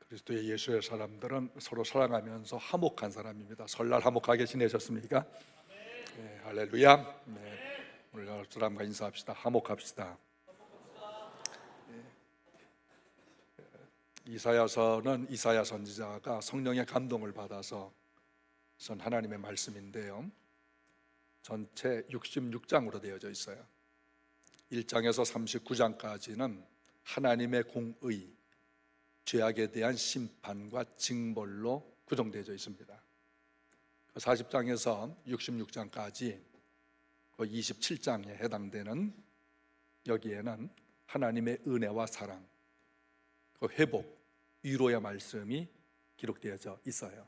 그리스도의 예수의 사람들은 서로 사랑하면서 화목한 사람입니다. 설날 화목하게 지내셨습니까? 네, 할렐루야. 네, 오늘 여러 사람과 인사합시다. 화목합시다. 이사야서는 이사야 선지자가 성령의 감동을 받아서 전 하나님의 말씀인데요, 전체 66장으로 되어져 있어요. 1장에서 39장까지는 하나님의 공의, 죄악에 대한 심판과 징벌로 구성되어 있습니다. 40장에서 66장까지 그 27장에 해당되는 여기에는 하나님의 은혜와 사랑, 그 회복, 위로의 말씀이 기록되어져 있어요.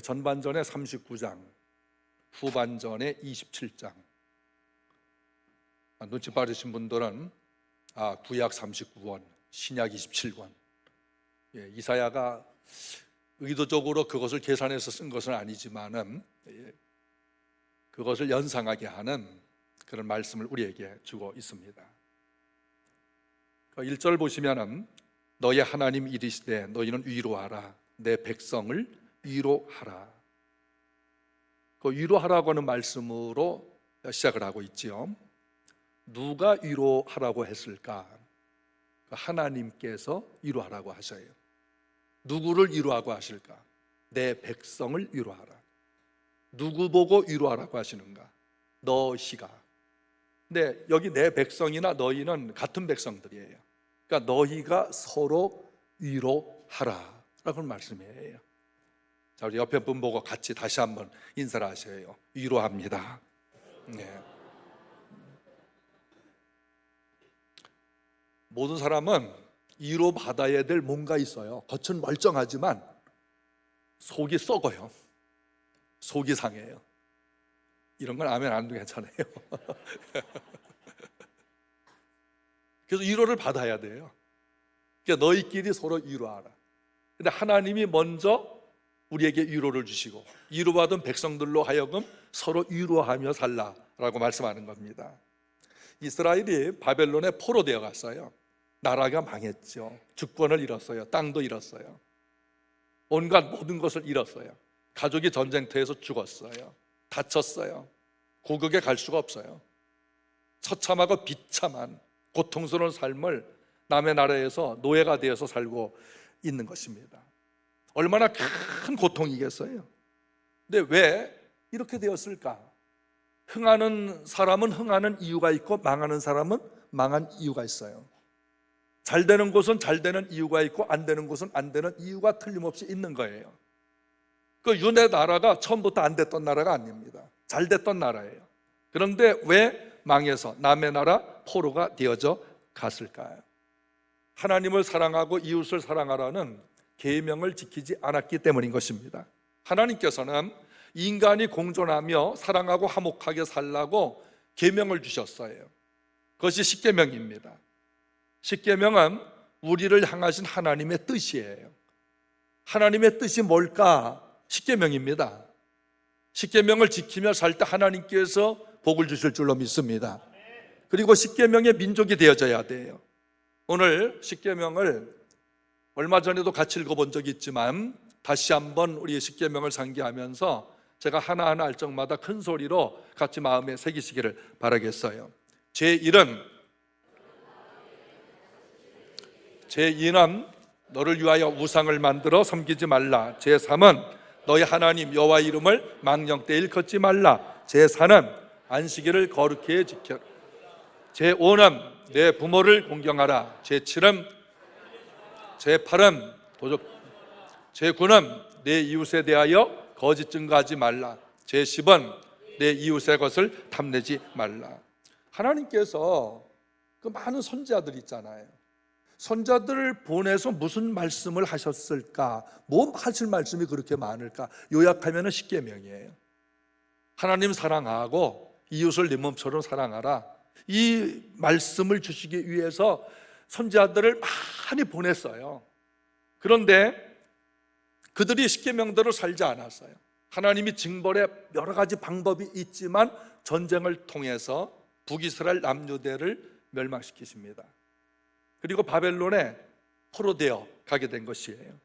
전반전에 39장, 후반전에 27장. 눈치 빠르신 분들은 구약 39권, 신약 27권. 이사야가 의도적으로 그것을 계산해서 쓴 것은 아니지만은 그것을 연상하게 하는 그런 말씀을 우리에게 주고 있습니다. 1절 보시면은 너의 하나님 이르시되 너희는 위로하라, 내 백성을 위로하라. 그 위로하라고 하는 말씀으로 시작을 하고 있지요. 누가 위로하라고 했을까? 하나님께서 위로하라고 하셔요. 누구를 위로하고 하실까? 내 백성을 위로하라. 누구 보고 위로하라고 하시는가? 너희가. 근데 여기 내 백성이나 너희는 같은 백성들이에요. 그러니까 너희가 서로 위로하라 라고 말씀이에요. 자, 우리 옆에 분 보고 같이 다시 한번 인사를 하셔요. 위로합니다. 네. 모든 사람은 위로받아야 될 뭔가 있어요. 겉은 멀쩡하지만 속이 썩어요. 속이 상해요. 이런 건 아멘 안 해도 괜찮아요. 그래서 위로를 받아야 돼요. 그러니까 너희끼리 서로 위로하라. 근데 하나님이 먼저 우리에게 위로를 주시고 위로받은 백성들로 하여금 서로 위로하며 살라라고 말씀하는 겁니다. 이스라엘이 바벨론에 포로되어 갔어요. 나라가 망했죠. 주권을 잃었어요. 땅도 잃었어요. 온갖 모든 것을 잃었어요. 가족이 전쟁터에서 죽었어요. 다쳤어요. 고국에 갈 수가 없어요. 처참하고 비참한 고통스러운 삶을 남의 나라에서 노예가 되어서 살고 있는 것입니다. 얼마나 큰 고통이겠어요. 근데 왜 이렇게 되었을까? 흥하는 사람은 흥하는 이유가 있고 망하는 사람은 망한 이유가 있어요. 잘 되는 곳은 잘 되는 이유가 있고 안 되는 곳은 안 되는 이유가 틀림없이 있는 거예요. 그 유대 나라가 처음부터 안 됐던 나라가 아닙니다. 잘 됐던 나라예요. 그런데 왜 망해서 남의 나라 포로가 되어져 갔을까요? 하나님을 사랑하고 이웃을 사랑하라는 계명을 지키지 않았기 때문인 것입니다. 하나님께서는 인간이 공존하며 사랑하고 화목하게 살라고 계명을 주셨어요. 그것이 십계명입니다. 십계명은 우리를 향하신 하나님의 뜻이에요. 하나님의 뜻이 뭘까? 십계명입니다. 십계명을 지키며 살 때 하나님께서 복을 주실 줄로 믿습니다. 그리고 십계명의 민족이 되어져야 돼요. 오늘 십계명을 얼마 전에도 같이 읽어본 적이 있지만 다시 한번 우리 십계명을 상기하면서 제가 하나하나 할 적마다 큰 소리로 같이 마음에 새기시기를 바라겠어요. 제1은 너를 위하여 우상을 만들어 섬기지 말라. 제3은 너희 하나님 여호와 이름을 망령되이 일컫지 말라. 제4는 안식일을 거룩히 지켜라. 제5는 내 부모를 공경하라. 제7은 제8은 도적. 제9는 내 이웃에 대하여 거짓 증거하지 말라. 제10은 내 이웃의 것을 탐내지 말라. 하나님께서 그 많은 선지자들 있잖아요. 선자들을 보내서 무슨 말씀을 하셨을까? 뭐 하실 말씀이 그렇게 많을까? 요약하면 십계명이에요. 하나님 사랑하고 이웃을 네 몸처럼 사랑하라. 이 말씀을 주시기 위해서 선지자들을 많이 보냈어요. 그런데 그들이 십계명대로 살지 않았어요. 하나님이 징벌의 여러 가지 방법이 있지만 전쟁을 통해서 북이스라엘 남유대를 멸망시키십니다. 그리고 바벨론에 포로되어 가게 된 것이에요.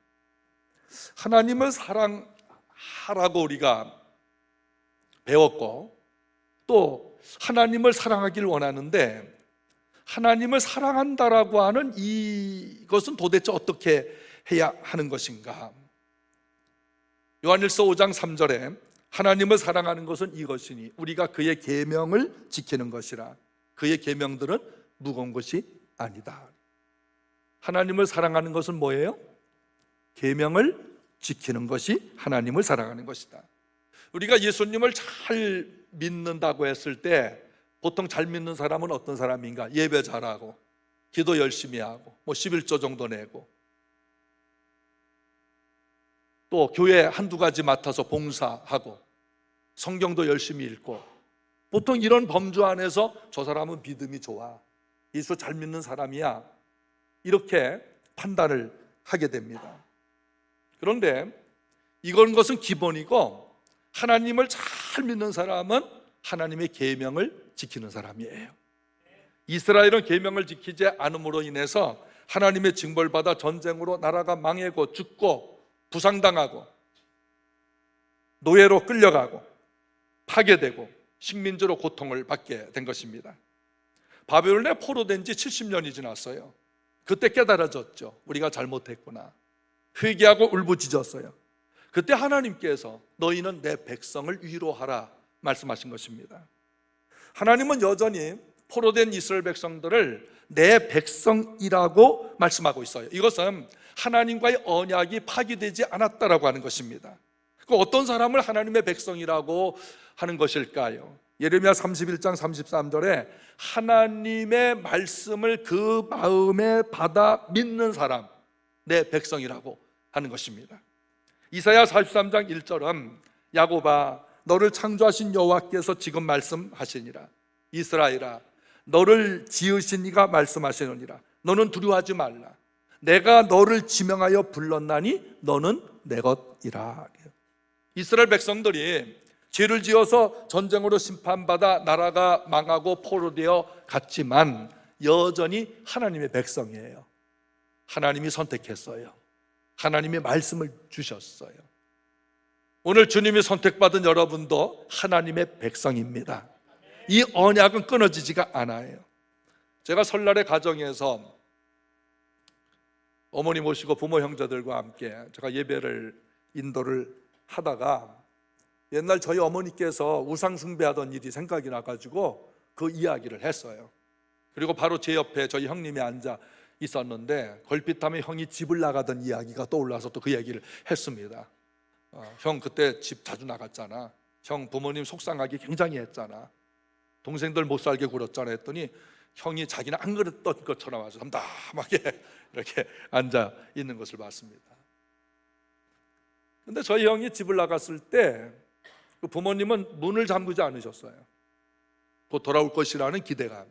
하나님을 사랑하라고 우리가 배웠고, 또 하나님을 사랑하기를 원하는데, 하나님을 사랑한다라고 하는 이것은 도대체 어떻게 해야 하는 것인가? 요한일서 5장 3절에 하나님을 사랑하는 것은 이것이니 우리가 그의 계명을 지키는 것이라. 그의 계명들은 무거운 것이 아니다. 하나님을 사랑하는 것은 뭐예요? 계명을 지키는 것이 하나님을 사랑하는 것이다. 우리가 예수님을 잘 믿는다고 했을 때 보통 잘 믿는 사람은 어떤 사람인가? 예배 잘하고, 기도 열심히 하고, 11조 정도 내고, 또 교회 한두 가지 맡아서 봉사하고, 성경도 열심히 읽고, 보통 이런 범주 안에서 저 사람은 믿음이 좋아, 예수 잘 믿는 사람이야, 이렇게 판단을 하게 됩니다. 그런데 이건 것은 기본이고, 하나님을 잘 믿는 사람은 하나님의 계명을 지키는 사람이에요. 이스라엘은 계명을 지키지 않음으로 인해서 하나님의 징벌을 받아 전쟁으로 나라가 망하고 죽고 부상당하고 노예로 끌려가고 파괴되고 식민지로 고통을 받게 된 것입니다. 바벨론에 포로된 지 70년이 지났어요. 그때 깨달아졌죠. 우리가 잘못했구나. 회개하고 울부짖었어요. 그때 하나님께서 너희는 내 백성을 위로하라 말씀하신 것입니다. 하나님은 여전히 포로된 이스라엘 백성들을 내 백성이라고 말씀하고 있어요. 이것은 하나님과의 언약이 파기되지 않았다라고 하는 것입니다. 어떤 사람을 하나님의 백성이라고 하는 것일까요? 예레미야 31장 33절에 하나님의 말씀을 그 마음에 받아 믿는 사람, 내 백성이라고 하는 것입니다. 이사야 43장 1절은 야곱아 너를 창조하신 여호와께서 지금 말씀하시니라. 이스라엘아 너를 지으신 이가 말씀하시느니라. 너는 두려워하지 말라. 내가 너를 지명하여 불렀나니 너는 내 것이라. 이스라엘 백성들이 죄를 지어서 전쟁으로 심판받아 나라가 망하고 포로되어 갔지만 여전히 하나님의 백성이에요. 하나님이 선택했어요. 하나님의 말씀을 주셨어요. 오늘 주님이 선택받은 여러분도 하나님의 백성입니다. 이 언약은 끊어지지가 않아요. 제가 설날에 가정에서 어머니 모시고 부모 형제들과 함께 제가 예배를 인도를 하다가 옛날 저희 어머니께서 우상 숭배하던 일이 생각이 나가지고 그 이야기를 했어요. 그리고 바로 제 옆에 저희 형님이 앉아 있었는데 걸핏하면 형이 집을 나가던 이야기가 떠올라서 또 그 얘기를 했습니다. 형 그때 집 자주 나갔잖아. 형 부모님 속상하게 굉장히 했잖아. 동생들 못 살게 굴었잖아 했더니 형이 자기는 안 그랬던 것처럼 아주 담담하게 이렇게 앉아 있는 것을 봤습니다. 근데 저희 형이 집을 나갔을 때 그 부모님은 문을 잠그지 않으셨어요. 곧 돌아올 것이라는 기대감에.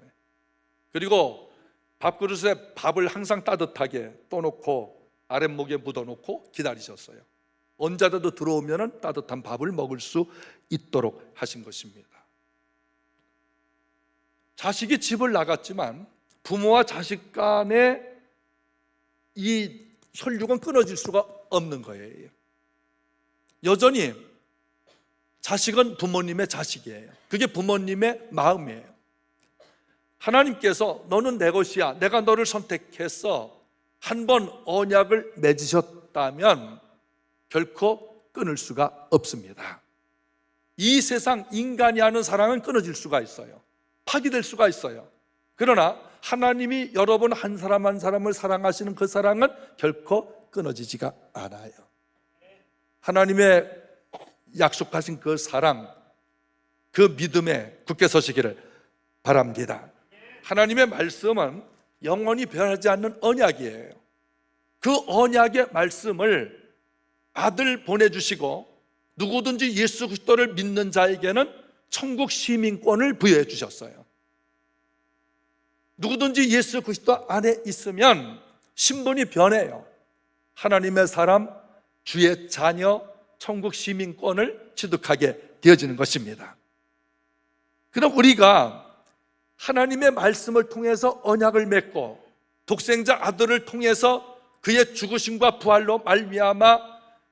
그리고 밥그릇에 밥을 항상 따뜻하게 떠놓고 아랫목에 묻어놓고 기다리셨어요. 언제라도 들어오면 따뜻한 밥을 먹을 수 있도록 하신 것입니다. 자식이 집을 나갔지만 부모와 자식 간의 이 혈육은 끊어질 수가 없는 거예요. 여전히 자식은 부모님의 자식이에요. 그게 부모님의 마음이에요. 하나님께서 너는 내 것이야, 내가 너를 선택해서 한 번 언약을 맺으셨다면 결코 끊을 수가 없습니다. 이 세상 인간이 하는 사랑은 끊어질 수가 있어요. 파기될 수가 있어요. 그러나 하나님이 여러분 한 사람 한 사람을 사랑하시는 그 사랑은 결코 끊어지지가 않아요. 하나님의 약속하신 그 사랑, 그 믿음에 굳게 서시기를 바랍니다. 하나님의 말씀은 영원히 변하지 않는 언약이에요. 그 언약의 말씀을 아들 보내주시고 누구든지 예수 그리스도를 믿는 자에게는 천국 시민권을 부여해 주셨어요. 누구든지 예수 그리스도 안에 있으면 신분이 변해요. 하나님의 사람, 주의 자녀, 천국 시민권을 취득하게 되어지는 것입니다. 그럼 우리가 하나님의 말씀을 통해서 언약을 맺고 독생자 아들을 통해서 그의 죽으심과 부활로 말미암아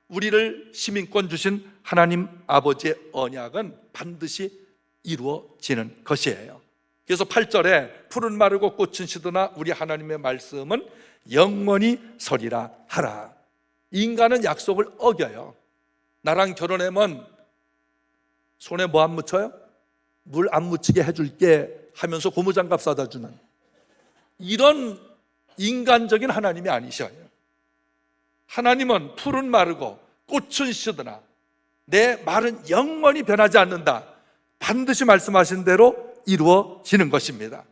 우리를 시민권 주신 하나님 아버지의 언약은 반드시 이루어지는 것이에요. 그래서 8절에 푸른 마르고 꽃은 시드나 우리 하나님의 말씀은 영원히 서리라 하라. 인간은 약속을 어겨요. 나랑 결혼하면 손에 뭐 안 묻혀요? 물 안 묻히게 해줄게 하면서 고무장갑 사다 주는 이런 인간적인 하나님이 아니셔요. 하나님은 푸른 마르고 꽃은 시드나 내 말은 영원히 변하지 않는다. 반드시 말씀하신 대로 이루어지는 것입니다.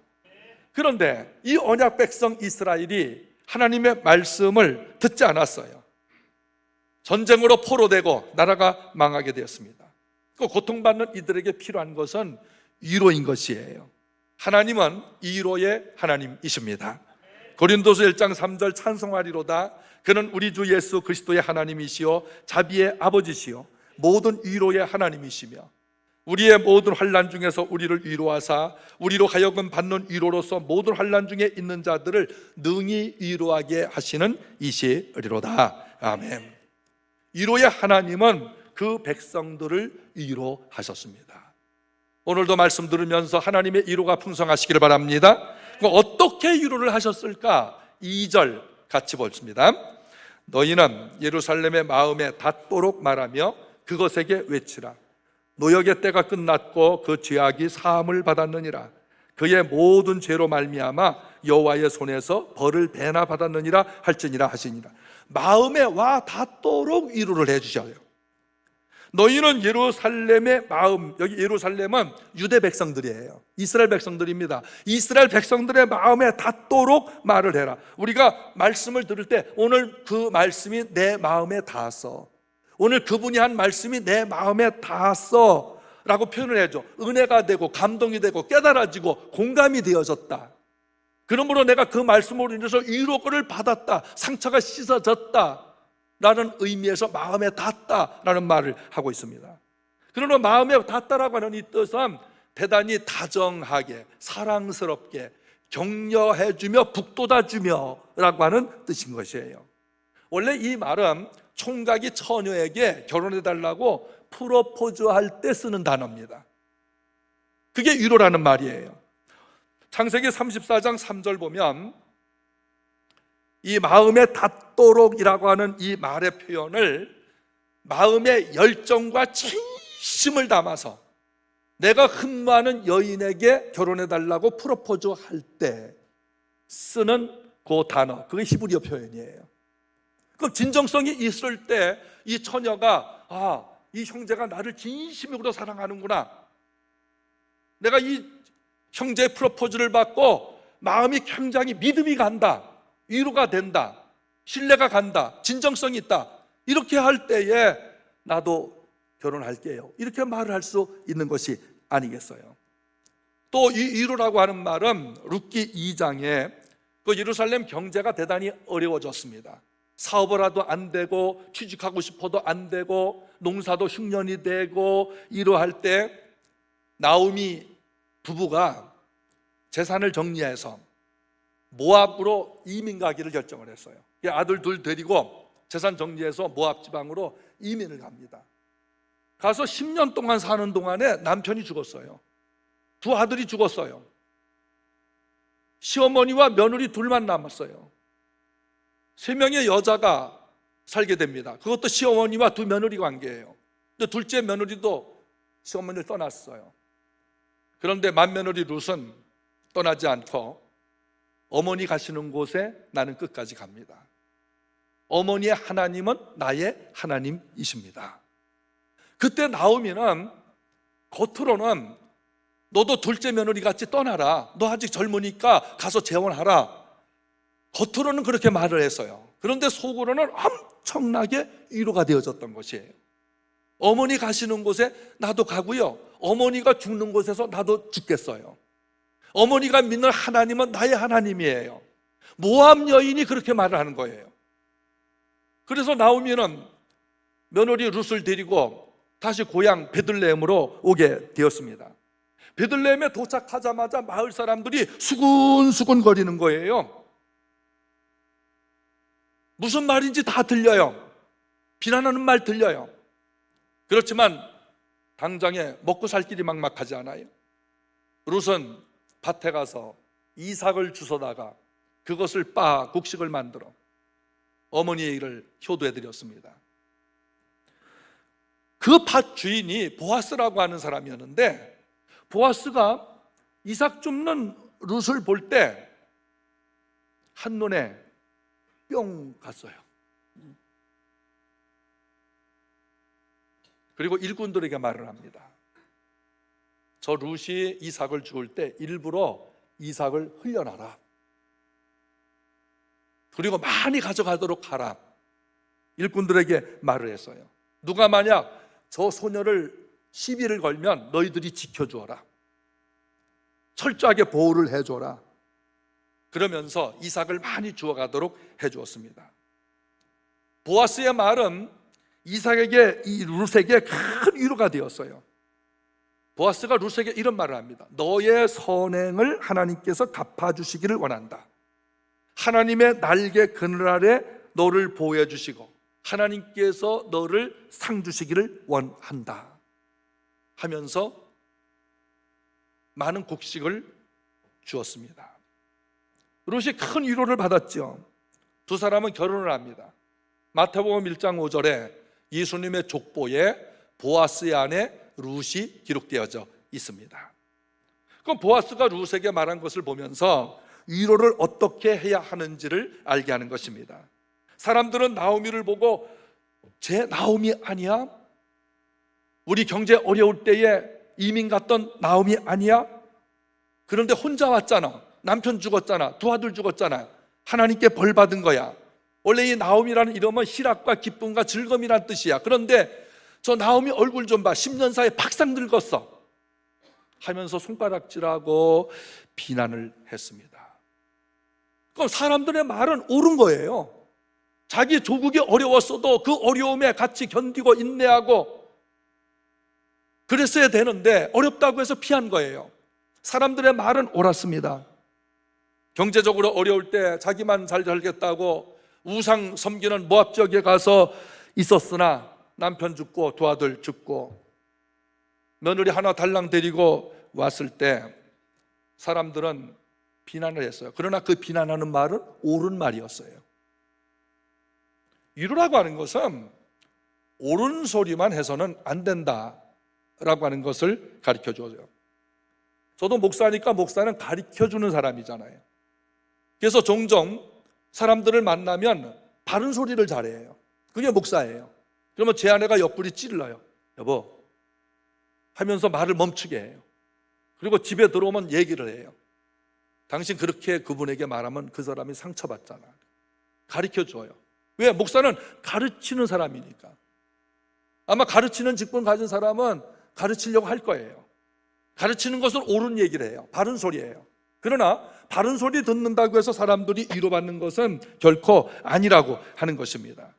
그런데 이 언약 백성 이스라엘이 하나님의 말씀을 듣지 않았어요. 전쟁으로 포로되고 나라가 망하게 되었습니다. 그 고통받는 이들에게 필요한 것은 위로인 것이에요. 하나님은 위로의 하나님이십니다. 고린도서 1장 3절 찬송하리로다. 그는 우리 주 예수 그리스도의 하나님이시요 자비의 아버지시요 모든 위로의 하나님이시며 우리의 모든 환난 중에서 우리를 위로하사 우리로 하여금 받는 위로로서 모든 환난 중에 있는 자들을 능히 위로하게 하시는 이시리로다. 아멘. 위로의 하나님은 그 백성들을 위로하셨습니다. 오늘도 말씀 들으면서 하나님의 위로가 풍성하시기를 바랍니다. 어떻게 위로를 하셨을까? 2절 같이 보겠습니다. 너희는 예루살렘의 마음에 닿도록 말하며 그것에게 외치라. 노역의 때가 끝났고 그 죄악이 사함을 받았느니라. 그의 모든 죄로 말미암아 여호와의 손에서 벌을 배나 받았느니라 할지니라 하시니라. 마음에 와 닿도록 위로를 해주셔요. 너희는 예루살렘의 마음, 여기 예루살렘은 유대 백성들이에요. 이스라엘 백성들입니다. 이스라엘 백성들의 마음에 닿도록 말을 해라. 우리가 말씀을 들을 때 오늘 그 말씀이 내 마음에 닿았어, 오늘 그분이 한 말씀이 내 마음에 닿았어 라고 표현을 해줘. 은혜가 되고 감동이 되고 깨달아지고 공감이 되어졌다. 그러므로 내가 그 말씀으로 인해서 위로를 받았다, 상처가 씻어졌다 라는 의미에서 마음에 닿다라는 말을 하고 있습니다. 그러나 마음에 닿다라고 하는 이 뜻은 대단히 다정하게 사랑스럽게 격려해주며 북돋아주며 라고 하는 뜻인 것이에요. 원래 이 말은 총각이 처녀에게 결혼해달라고 프로포즈할 때 쓰는 단어입니다. 그게 위로라는 말이에요. 창세기 34장 3절 보면 이 마음에 닿도록이라고 하는 이 말의 표현을 마음의 열정과 진심을 담아서 내가 흠모하는 여인에게 결혼해달라고 프로포즈할 때 쓰는 그 단어, 그게 히브리어 표현이에요. 그 진정성이 있을 때 이 처녀가 이 형제가 나를 진심으로 사랑하는구나, 내가 이 형제의 프로포즈를 받고 마음이 굉장히 믿음이 간다, 위로가 된다, 신뢰가 간다, 진정성이 있다, 이렇게 할 때에 나도 결혼할게요, 이렇게 말을 할 수 있는 것이 아니겠어요. 또 이 위로라고 하는 말은 룻기 2장에 그 예루살렘 경제가 대단히 어려워졌습니다. 사업을 해도 안 되고 취직하고 싶어도 안 되고 농사도 흉년이 되고 이러할 때 나오미 부부가 재산을 정리해서 모압으로 이민 가기를 결정을 했어요. 아들 둘 데리고 재산 정리해서 모압 지방으로 이민을 갑니다. 가서 10년 동안 사는 동안에 남편이 죽었어요. 두 아들이 죽었어요. 시어머니와 며느리 둘만 남았어요. 3명의 여자가 살게 됩니다. 그것도 시어머니와 두 며느리 관계예요. 근데 둘째 며느리도 시어머니를 떠났어요. 그런데 맏며느리 룻은 떠나지 않고 어머니 가시는 곳에 나는 끝까지 갑니다. 어머니의 하나님은 나의 하나님이십니다. 그때 나오미는 겉으로는 너도 둘째 며느리 같이 떠나라, 너 아직 젊으니까 가서 재혼하라, 겉으로는 그렇게 말을 했어요. 그런데 속으로는 엄청나게 위로가 되어졌던 것이에요. 어머니 가시는 곳에 나도 가고요, 어머니가 죽는 곳에서 나도 죽겠어요. 어머니가 믿는 하나님은 나의 하나님이에요. 모압 여인이 그렇게 말을 하는 거예요. 그래서 나오미는 며느리 룻을 데리고 다시 고향 베들레헴으로 오게 되었습니다. 베들레헴에 도착하자마자 마을 사람들이 수군수군 거리는 거예요. 무슨 말인지 다 들려요. 비난하는 말 들려요. 그렇지만 당장에 먹고 살 길이 막막하지 않아요? 룻은 밭에 가서 이삭을 주워다가 그것을 빻아 곡식을 만들어 어머니의 일을 효도해 드렸습니다. 그 밭 주인이 보아스라고 하는 사람이었는데, 보아스가 이삭 줍는 룻을 볼 때 한눈에 뿅 갔어요. 그리고 일꾼들에게 말을 합니다. 저 룻이 이삭을 주울 때 일부러 이삭을 흘려놔라. 그리고 많이 가져가도록 하라. 일꾼들에게 말을 했어요. 누가 만약 저 소녀를 시비를 걸면 너희들이 지켜주어라. 철저하게 보호를 해줘라. 그러면서 이삭을 많이 주워가도록 해주었습니다. 보아스의 말은 이삭에게, 이 룻에게 큰 위로가 되었어요. 보아스가 룻에게 이런 말을 합니다. 너의 선행을 하나님께서 갚아주시기를 원한다. 하나님의 날개 그늘 아래 너를 보호해 주시고 하나님께서 너를 상 주시기를 원한다 하면서 많은 곡식을 주었습니다. 룻이 큰 위로를 받았죠. 두 사람은 결혼을 합니다. 마태복음 1장 5절에 예수님의 족보에 보아스의 아내 룻이 기록되어져 있습니다. 그럼 보아스가 룻에게 말한 것을 보면서 위로를 어떻게 해야 하는지를 알게 하는 것입니다. 사람들은 나오미를 보고 쟤 나오미 아니야? 우리 경제 어려울 때에 이민 갔던 나오미 아니야? 그런데 혼자 왔잖아. 남편 죽었잖아. 두 아들 죽었잖아. 하나님께 벌 받은 거야. 원래 이 나오미라는 이름은 희락과 기쁨과 즐거움이란 뜻이야. 그런데 저 나오미 얼굴 좀 봐. 10년 사이에 박상 늙었어 하면서 손가락질하고 비난을 했습니다. 그럼 사람들의 말은 옳은 거예요. 자기 조국이 어려웠어도 그 어려움에 같이 견디고 인내하고 그랬어야 되는데 어렵다고 해서 피한 거예요. 사람들의 말은 옳았습니다. 경제적으로 어려울 때 자기만 잘 살겠다고 우상 섬기는 모압 지역에 가서 있었으나 남편 죽고 두 아들 죽고 며느리 하나 달랑 데리고 왔을 때 사람들은 비난을 했어요. 그러나 그 비난하는 말은 옳은 말이었어요. 위로라고 하는 것은 옳은 소리만 해서는 안 된다라고 하는 것을 가르쳐 줘요. 저도 목사니까 목사는 가르쳐 주는 사람이잖아요. 그래서 종종 사람들을 만나면 바른 소리를 잘해요. 그게 목사예요. 그러면 제 아내가 옆구리 찔러요. 여보 하면서 말을 멈추게 해요. 그리고 집에 들어오면 얘기를 해요. 당신 그렇게 그분에게 말하면 그 사람이 상처받잖아. 가르쳐줘요. 왜? 목사는 가르치는 사람이니까. 아마 가르치는 직분 가진 사람은 가르치려고 할 거예요. 가르치는 것은 옳은 얘기를 해요. 바른 소리예요. 그러나 바른 소리 듣는다고 해서 사람들이 위로받는 것은 결코 아니라고 하는 것입니다.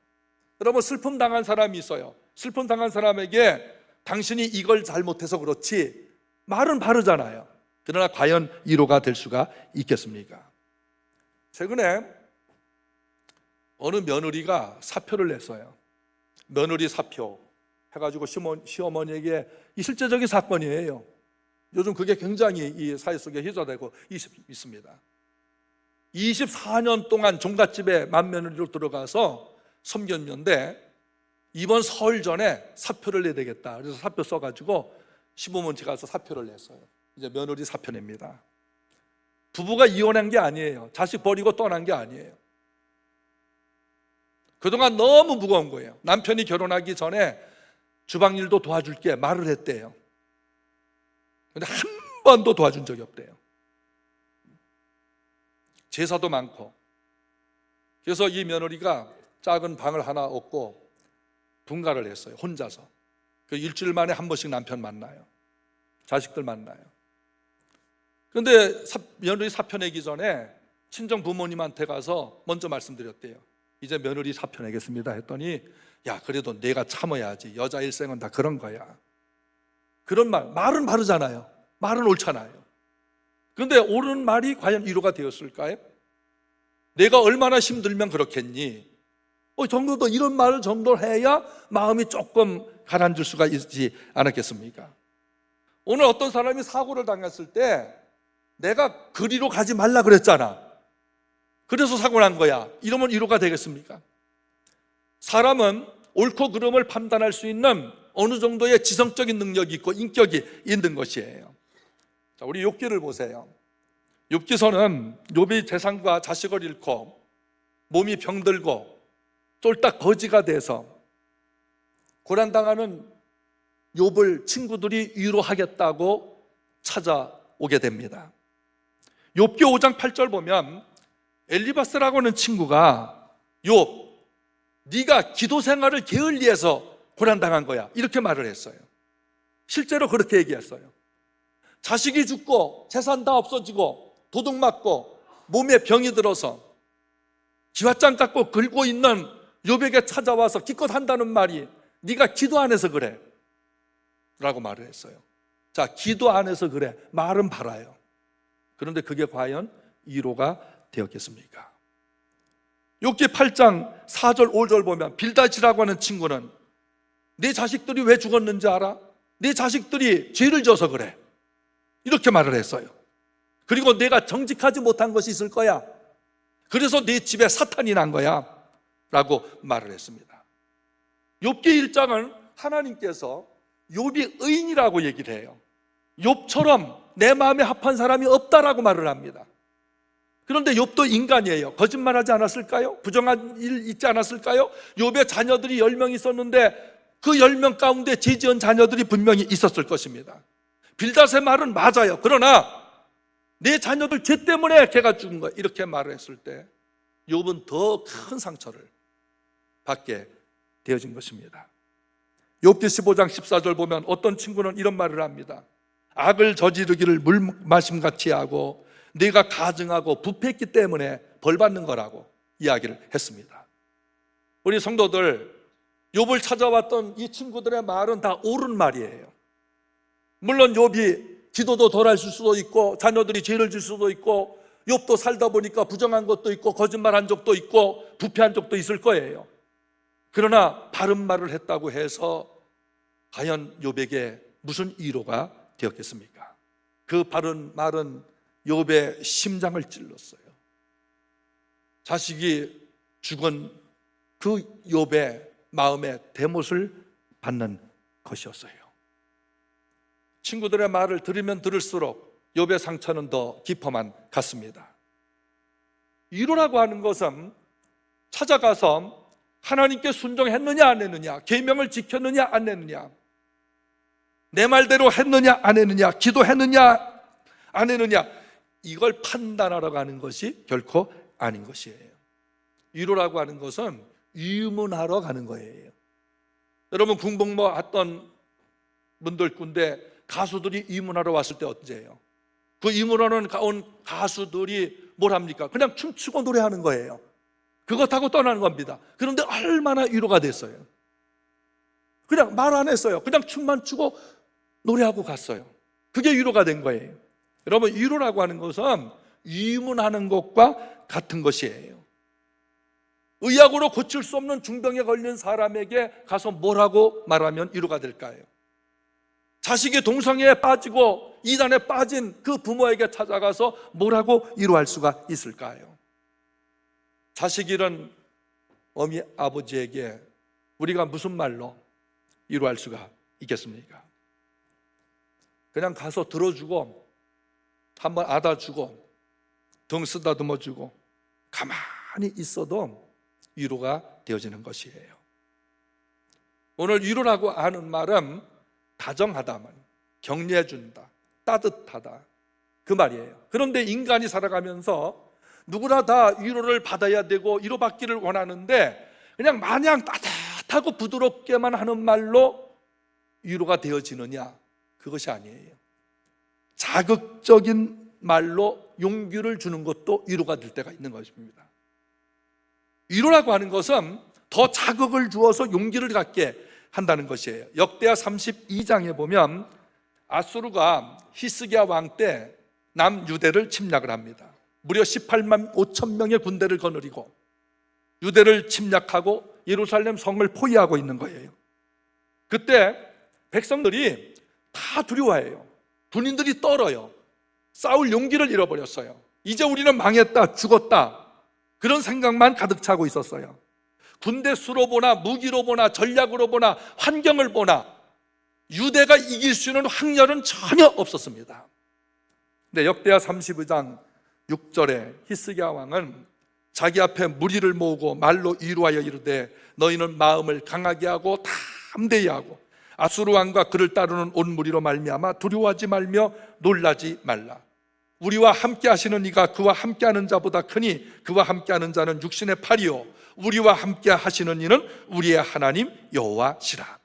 여러분, 슬픔 당한 사람이 있어요. 슬픔 당한 사람에게 당신이 이걸 잘못해서 그렇지 말은 바르잖아요. 그러나 과연 위로가 될 수가 있겠습니까? 최근에 어느 며느리가 사표를 냈어요. 며느리 사표 해가지고 시어머니에게 이 실제적인 사건이에요. 요즘 그게 굉장히 이 사회 속에 희소되고 있습니다. 24년 동안 종갓집에 맏며느리로 들어가서 섬겼는데 이번 설 전에 사표를 내야 되겠다. 그래서 사표 써가지고 시부모한테 가서 사표를 냈어요. 이제 며느리 사표 냅니다. 부부가 이혼한 게 아니에요. 자식 버리고 떠난 게 아니에요. 그동안 너무 무거운 거예요. 남편이 결혼하기 전에 주방 일도 도와줄게 말을 했대요. 근데 한 번도 도와준 적이 없대요. 제사도 많고. 그래서 이 며느리가 작은 방을 하나 얻고 분가를 했어요. 혼자서. 그 일주일 만에 한 번씩 남편 만나요. 자식들 만나요. 그런데 며느리 사표 내기 전에 친정 부모님한테 가서 먼저 말씀드렸대요. 이제 며느리 사표 내겠습니다 했더니 야, 그래도 내가 참아야지. 여자 일생은 다 그런 거야. 그런 말은 바르잖아요. 말은 옳잖아요. 그런데 옳은 말이 과연 위로가 되었을까요? 내가 얼마나 힘들면 그렇겠니? 정도도 이런 말을 정도를 해야 마음이 조금 가라앉을 수가 있지 않았겠습니까? 오늘 어떤 사람이 사고를 당했을 때 내가 그리로 가지 말라 그랬잖아. 그래서 사고 난 거야. 이러면 위로가 되겠습니까? 사람은 옳고 그름을 판단할 수 있는 어느 정도의 지성적인 능력이 있고 인격이 있는 것이에요. 자, 우리 욥기를 보세요. 욥기서는 욥이 재산과 자식을 잃고 몸이 병들고 쫄딱 거지가 돼서 고난당하는 욥을 친구들이 위로하겠다고 찾아오게 됩니다. 욥기 5장 8절 보면 엘리바스라고 하는 친구가 욥, 네가 기도 생활을 게을리해서 고난당한 거야, 이렇게 말을 했어요. 실제로 그렇게 얘기했어요. 자식이 죽고 재산 다 없어지고 도둑 맞고 몸에 병이 들어서 기왓장 갖고 긁고 있는 욥에게 찾아와서 기껏 한다는 말이 네가 기도 안 해서 그래 라고 말을 했어요. 자, 기도 안 해서 그래, 말은 바라요. 그런데 그게 과연 위로가 되었겠습니까? 욥기 8장 4절 5절 보면 빌닷이라고 하는 친구는 네 자식들이 왜 죽었는지 알아? 네 자식들이 죄를 져서 그래, 이렇게 말을 했어요. 그리고 내가 정직하지 못한 것이 있을 거야, 그래서 네 집에 사탄이 난 거야 라고 말을 했습니다. 욥기 1장은 하나님께서 욥이 의인이라고 얘기를 해요. 욥처럼 내 마음에 합한 사람이 없다라고 말을 합니다. 그런데 욥도 인간이에요. 거짓말하지 않았을까요? 부정한 일 있지 않았을까요? 욥의 자녀들이 10명 있었는데 그 10명 가운데 죄지은 자녀들이 분명히 있었을 것입니다. 빌닷의 말은 맞아요. 그러나 내 자녀들 죄 때문에 걔가 죽은 거야, 이렇게 말을 했을 때 욥은 더 큰 상처를 받게 되어진 것입니다. 욥기 15장 14절 보면 어떤 친구는 이런 말을 합니다. 악을 저지르기를 물 마심같이 하고 네가 가증하고 부패했기 때문에 벌 받는 거라고 이야기를 했습니다. 우리 성도들, 욥을 찾아왔던 이 친구들의 말은 다 옳은 말이에요. 물론 욥이 기도도 덜 할 수도 있고 자녀들이 죄를 질 수도 있고 욥도 살다 보니까 부정한 것도 있고 거짓말한 적도 있고 부패한 적도 있을 거예요. 그러나 바른 말을 했다고 해서 과연 욥에게 무슨 위로가 되었겠습니까? 그 바른 말은 욥의 심장을 찔렀어요. 자식이 죽은 그 욥의 마음에 대못을 받는 것이었어요. 친구들의 말을 들으면 들을수록 욥의 상처는 더 깊어만 갔습니다. 위로라고 하는 것은 찾아가서 하나님께 순종했느냐 안 했느냐, 계명을 지켰느냐 안 했느냐, 내 말대로 했느냐 안 했느냐, 기도했느냐 안 했느냐, 이걸 판단하러 가는 것이 결코 아닌 것이에요. 위로라고 하는 것은 위문하러 가는 거예요. 여러분, 군복무 했던 분들 군대 가수들이 위문하러 왔을 때 어때요? 그 위문하러 온 가수들이 뭘 합니까? 그냥 춤추고 노래하는 거예요. 그거 타고 떠나는 겁니다. 그런데 얼마나 위로가 됐어요. 그냥 말 안 했어요. 그냥 춤만 추고 노래하고 갔어요. 그게 위로가 된 거예요. 여러분, 위로라고 하는 것은 위문하는 것과 같은 것이에요. 의학으로 고칠 수 없는 중병에 걸린 사람에게 가서 뭐라고 말하면 위로가 될까요? 자식이 동성애에 빠지고 이단에 빠진 그 부모에게 찾아가서 뭐라고 위로할 수가 있을까요? 자식 잃은 어미 아버지에게 우리가 무슨 말로 위로할 수가 있겠습니까? 그냥 가서 들어주고 한번 안아주고 등 쓰다듬어주고 가만히 있어도 위로가 되어지는 것이에요. 오늘 위로라고 하는 말은 다정하다, 격려해준다, 따뜻하다, 그 말이에요. 그런데 인간이 살아가면서 누구나 다 위로를 받아야 되고 위로받기를 원하는데 그냥 마냥 따뜻하고 부드럽게만 하는 말로 위로가 되어지느냐? 그것이 아니에요. 자극적인 말로 용기를 주는 것도 위로가 될 때가 있는 것입니다. 위로라고 하는 것은 더 자극을 주어서 용기를 갖게 한다는 것이에요. 역대하 32장에 보면 아수르가 히스기야 왕 때 남유대를 침략을 합니다. 무려 18만 5천 명의 군대를 거느리고 유대를 침략하고 예루살렘 성을 포위하고 있는 거예요. 그때 백성들이 다 두려워해요. 군인들이 떨어요. 싸울 용기를 잃어버렸어요. 이제 우리는 망했다, 죽었다, 그런 생각만 가득 차고 있었어요. 군대 수로 보나 무기로 보나 전략으로 보나 환경을 보나 유대가 이길 수 있는 확률은 전혀 없었습니다. 근데 역대하 32장 6절에 히스기야 왕은 자기 앞에 무리를 모으고 말로 위로하여 이르되 너희는 마음을 강하게 하고 담대히 하고 아수르 왕과 그를 따르는 온 무리로 말미암아 두려워하지 말며 놀라지 말라. 우리와 함께 하시는 이가 그와 함께 하는 자보다 크니 그와 함께 하는 자는 육신의 팔이요 우리와 함께 하시는 이는 우리의 하나님 여호와시라.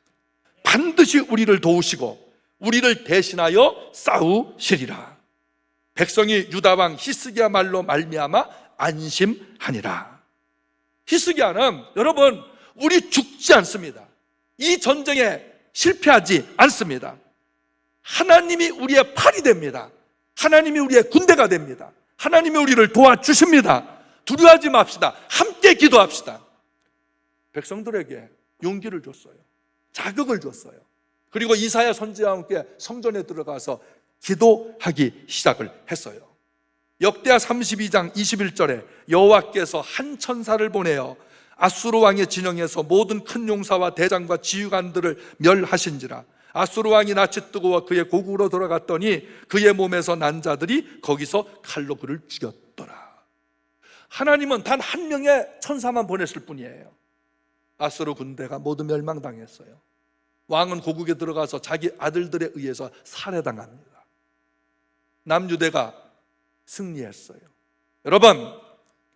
반드시 우리를 도우시고 우리를 대신하여 싸우시리라. 백성이 유다 왕 히스기야 말로 말미암아 안심하니라. 히스기야는 여러분 우리 죽지 않습니다. 이 전쟁에 실패하지 않습니다. 하나님이 우리의 팔이 됩니다. 하나님이 우리의 군대가 됩니다. 하나님이 우리를 도와주십니다. 두려워하지 맙시다. 함께 기도합시다. 백성들에게 용기를 줬어요. 자극을 줬어요. 그리고 이사야 선지자와 함께 성전에 들어가서 기도하기 시작을 했어요. 역대하 32장 21절에 여호와께서 한 천사를 보내어 아수르 왕의 진영에서 모든 큰 용사와 대장과 지휘관들을 멸하신지라. 아수르 왕이 낯이 뜨거워 그의 고국으로 돌아갔더니 그의 몸에서 난 자들이 거기서 칼로 그를 죽였더라. 하나님은 단 한 명의 천사만 보냈을 뿐이에요. 아수르 군대가 모두 멸망당했어요. 왕은 고국에 들어가서 자기 아들들에 의해서 살해당합니다. 남유대가 승리했어요. 여러분,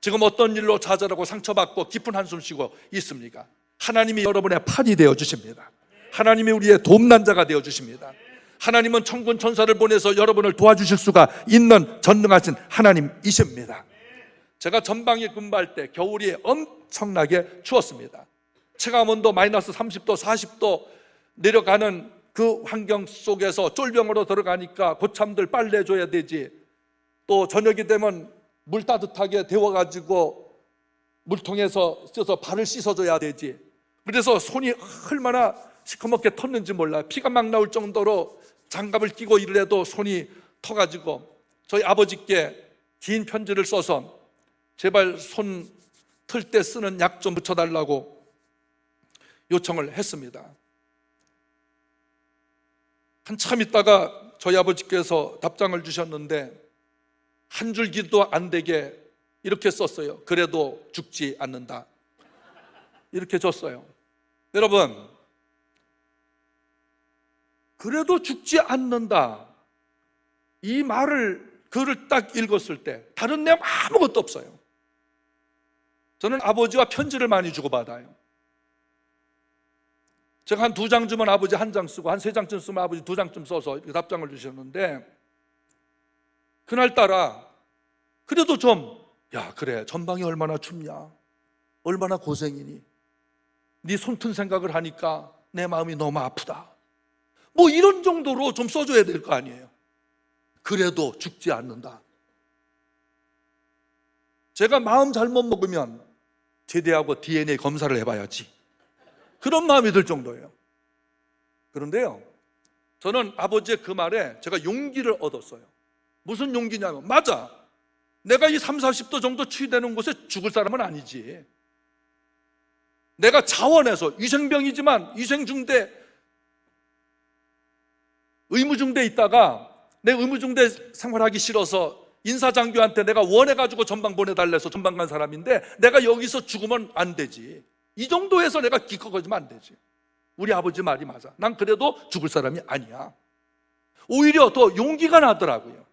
지금 어떤 일로 좌절하고 상처받고 깊은 한숨 쉬고 있습니까? 하나님이 여러분의 팔이 되어주십니다. 하나님이 우리의 돕난자가 되어주십니다. 하나님은 천군 천사를 보내서 여러분을 도와주실 수가 있는 전능하신 하나님이십니다. 제가 전방에 근무할 때 겨울이 엄청나게 추웠습니다. 체감온도 마이너스 30도 40도 내려가는 그 환경 속에서 쫄병으로 들어가니까 고참들 빨래줘야 되지, 또 저녁이 되면 물 따뜻하게 데워가지고 물통에서 써서 발을 씻어줘야 되지. 그래서 손이 얼마나 시커멓게 텄는지 몰라요. 피가 막 나올 정도로 장갑을 끼고 일을 해도 손이 터가지고 저희 아버지께 긴 편지를 써서 제발 손 틀 때 쓰는 약 좀 붙여달라고 요청을 했습니다. 한참 있다가 저희 아버지께서 답장을 주셨는데 한 줄 기도 안 되게 이렇게 썼어요. 그래도 죽지 않는다. 이렇게 줬어요. 여러분, 그래도 죽지 않는다, 이 말을 글을 딱 읽었을 때 다른 내용 아무것도 없어요. 저는 아버지와 편지를 많이 주고받아요. 제가 한 2장 주면 아버지 1장 쓰고 한 3장쯤 쓰면 아버지 2장쯤 써서 이렇게 답장을 주셨는데, 그날따라 그래도 좀, 야 그래 전방이 얼마나 춥냐, 얼마나 고생이니, 네 손튼 생각을 하니까 내 마음이 너무 아프다, 뭐 이런 정도로 좀 써줘야 될 거 아니에요. 그래도 죽지 않는다. 제가 마음 잘못 먹으면 제대하고 DNA 검사를 해봐야지, 그런 마음이 들 정도예요. 그런데요, 저는 아버지의 그 말에 제가 용기를 얻었어요. 무슨 용기냐면, 맞아, 내가 이 30, 40도 정도 추위되는 곳에 죽을 사람은 아니지. 내가 자원해서 위생병이지만 위생중대, 의무중대에 있다가 내 의무중대 생활하기 싫어서 인사장교한테 내가 원해가지고 전방 보내달래서 전방 간 사람인데 내가 여기서 죽으면 안 되지. 이 정도에서 내가 기껏거리면 안 되지. 우리 아버지 말이 맞아. 난 그래도 죽을 사람이 아니야. 오히려 더 용기가 나더라고요.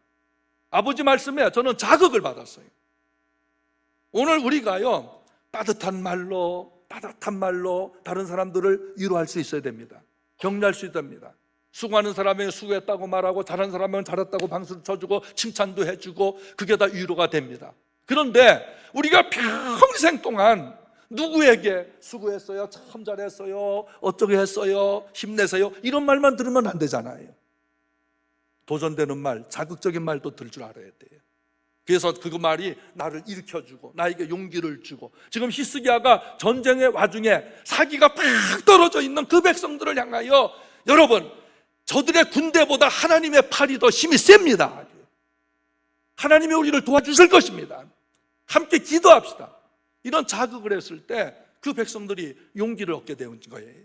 아버지 말씀에 저는 자극을 받았어요. 오늘 우리가요, 따뜻한 말로 다른 사람들을 위로할 수 있어야 됩니다. 격려할 수 있어야 됩니다. 수고하는 사람에게 수고했다고 말하고 잘한 사람에게 잘했다고 박수를 쳐주고 칭찬도 해주고, 그게 다 위로가 됩니다. 그런데 우리가 평생 동안 누구에게 수고했어요, 참 잘했어요, 어쩌게 했어요, 힘내세요, 이런 말만 들으면 안 되잖아요. 도전되는 말, 자극적인 말도 들 줄 알아야 돼요. 그래서 그 말이 나를 일으켜주고 나에게 용기를 주고, 지금 히스기야가 전쟁의 와중에 사기가 팍 떨어져 있는 그 백성들을 향하여, 여러분, 저들의 군대보다 하나님의 팔이 더 힘이 셉니다. 하나님이 우리를 도와주실 것입니다. 함께 기도합시다. 이런 자극을 했을 때 그 백성들이 용기를 얻게 되는 거예요.